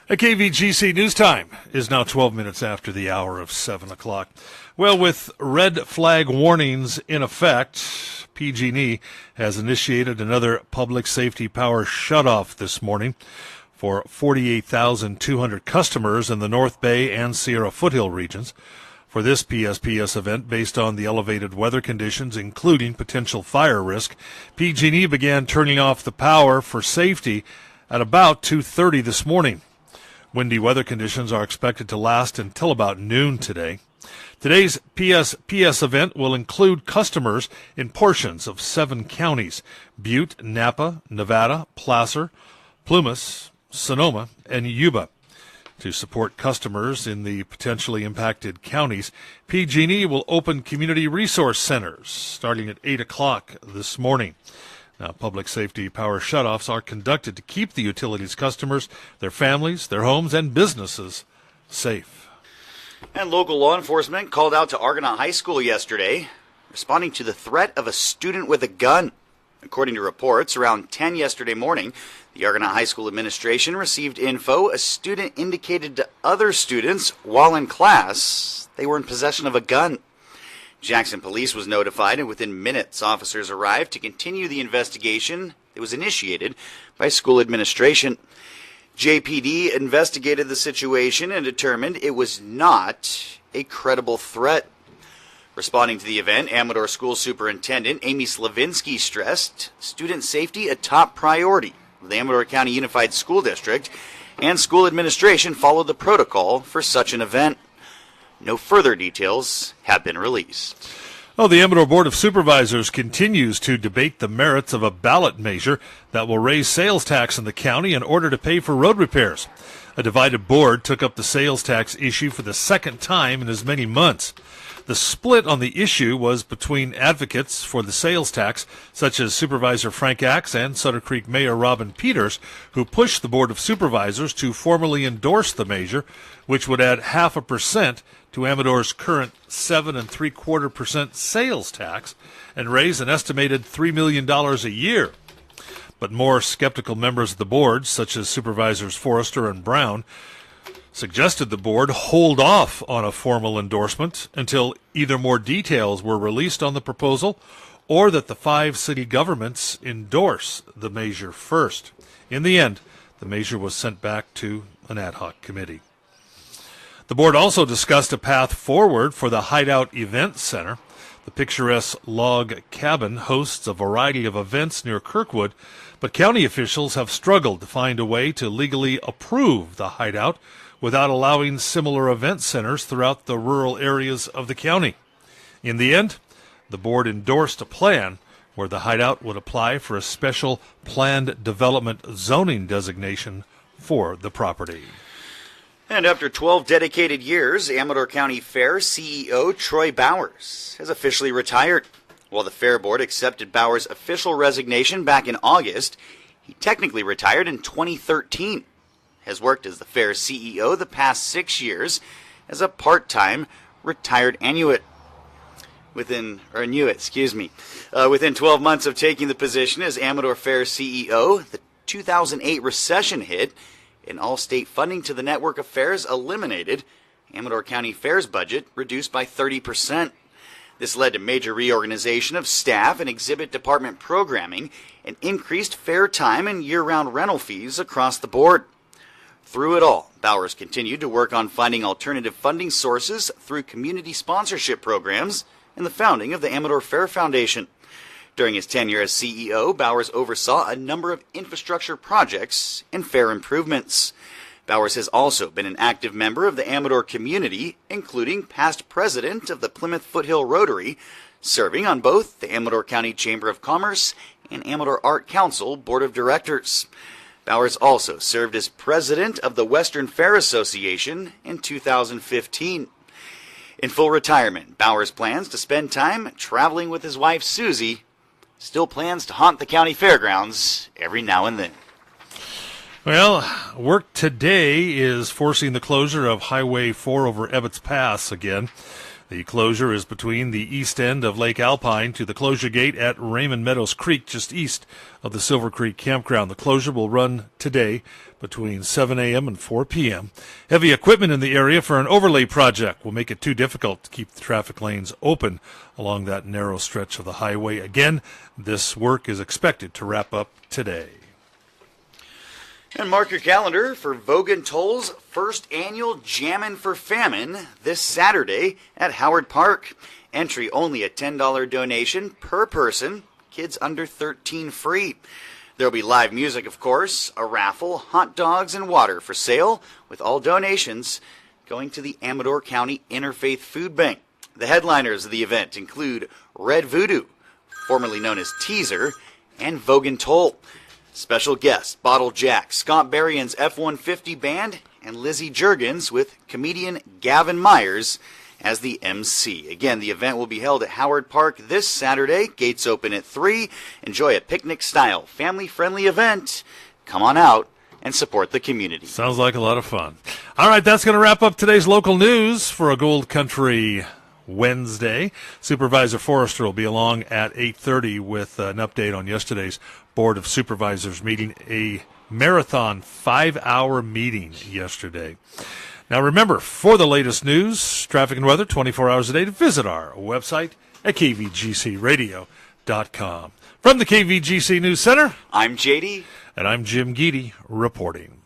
A KVGC News Time is now 12 minutes after the hour of 7 o'clock. Well, with red flag warnings in effect, PG&E has initiated another public safety power shutoff this morning for 48,200 customers in the North Bay and Sierra Foothill regions. For this PSPS event, based on the elevated weather conditions, including potential fire risk, PG&E began turning off the power for safety at about 2:30 this morning. Windy weather conditions are expected to last until about noon today. Today's PSPS event will include customers in portions of 7 counties: Butte, Napa, Nevada, Placer, Plumas, Sonoma, and Yuba. To support customers in the potentially impacted counties, PG&E will open community resource centers starting at 8 o'clock this morning. Now, public safety power shutoffs are conducted to keep the utilities customers, their families, their homes, and businesses safe. And local law enforcement called out to Argonaut High School yesterday, responding to the threat of a student with a gun. According to reports, around 10 yesterday morning, the Argonaut High School administration received info a student indicated to other students while in class they were in possession of a gun. Jackson Police was notified, and within minutes, officers arrived to continue the investigation that was initiated by school administration. JPD investigated the situation and determined it was not a credible threat. Responding to the event, Amador School Superintendent Amy Slavinsky stressed student safety a top priority of the Amador County Unified School District, and school administration followed the protocol for such an event. No further details have been released. Well, the Amador Board of Supervisors continues to debate the merits of a ballot measure that will raise sales tax in the county in order to pay for road repairs. A divided board took up the sales tax issue for the second time in as many months. The split on the issue was between advocates for the sales tax, such as Supervisor Frank Axe and Sutter Creek Mayor Robin Peters, who pushed the Board of Supervisors to formally endorse the measure, which would add 0.5% to Amador's current 7.75% sales tax and raise an estimated $3 million a year. But more skeptical members of the board, such as Supervisors Forrester and Brown, suggested the board hold off on a formal endorsement until either more details were released on the proposal or that the 5 city governments endorse the measure first. In the end, the measure was sent back to an ad hoc committee. The board also discussed a path forward for the Hideout Event Center. The picturesque log cabin hosts a variety of events near Kirkwood, but county officials have struggled to find a way to legally approve the Hideout without allowing similar event centers throughout the rural areas of the county. In the end, the board endorsed a plan where the Hideout would apply for a special planned development zoning designation for the property. And after 12 dedicated years, Amador County Fair CEO Troy Bowers has officially retired. While the Fair Board accepted Bowers' official resignation back in August, he technically retired in 2013. Has worked as the Fair CEO the past 6 years as a part-time retired Inuit. Within 12 months of taking the position as Amador Fair CEO, the 2008 recession hit, and all state funding to the network of fairs eliminated. Amador County Fair's budget reduced by 30%. This led to major reorganization of staff and exhibit department programming and increased fair time and year-round rental fees across the board. Through it all, Bowers continued to work on finding alternative funding sources through community sponsorship programs and the founding of the Amador Fair Foundation. During his tenure as CEO, Bowers oversaw a number of infrastructure projects and fair improvements. Bowers has also been an active member of the Amador community, including past president of the Plymouth Foothill Rotary, serving on both the Amador County Chamber of Commerce and Amador Art Council Board of Directors. Bowers also served as president of the Western Fair Association in 2015. In full retirement, Bowers plans to spend time traveling with his wife, Susie. Still plans to haunt the county fairgrounds every now and then. Well, work today is forcing the closure of Highway 4 over Ebbets Pass again. The closure is between the east end of Lake Alpine to the closure gate at Raymond Meadows Creek, just east of the Silver Creek Campground. The closure will run today between 7 a.m. and 4 p.m. Heavy equipment in the area for an overlay project will make it too difficult to keep the traffic lanes open along that narrow stretch of the highway. Again, this work is expected to wrap up today. And mark your calendar for Vogan Toll's first annual Jammin' for Famine this Saturday at Howard Park. Entry only a $10 donation per person, kids under 13 free. There will be live music, of course, a raffle, hot dogs, and water for sale, with all donations going to the Amador County Interfaith Food Bank. The headliners of the event include Red Voodoo, formerly known as Teaser, and Vogan Toll. Special guests, Bottle Jack, Scott Berrien's F-150 Band, and Lizzie Juergens with comedian Gavin Myers as the MC. Again, the event will be held at Howard Park this Saturday. Gates open at 3. Enjoy a picnic-style, family-friendly event. Come on out and support the community. Sounds like a lot of fun. All right, that's going to wrap up today's local news for a Gold Country Wednesday. Supervisor Forrester will be along at 8:30 with an update on yesterday's Board of Supervisors meeting, a marathon 5-hour meeting yesterday. Now remember, for the latest news, traffic and weather 24 hours a day, to visit our website at kvgcradio.com. From the KVGC News Center, I'm JD. And I'm Jim Geedy reporting.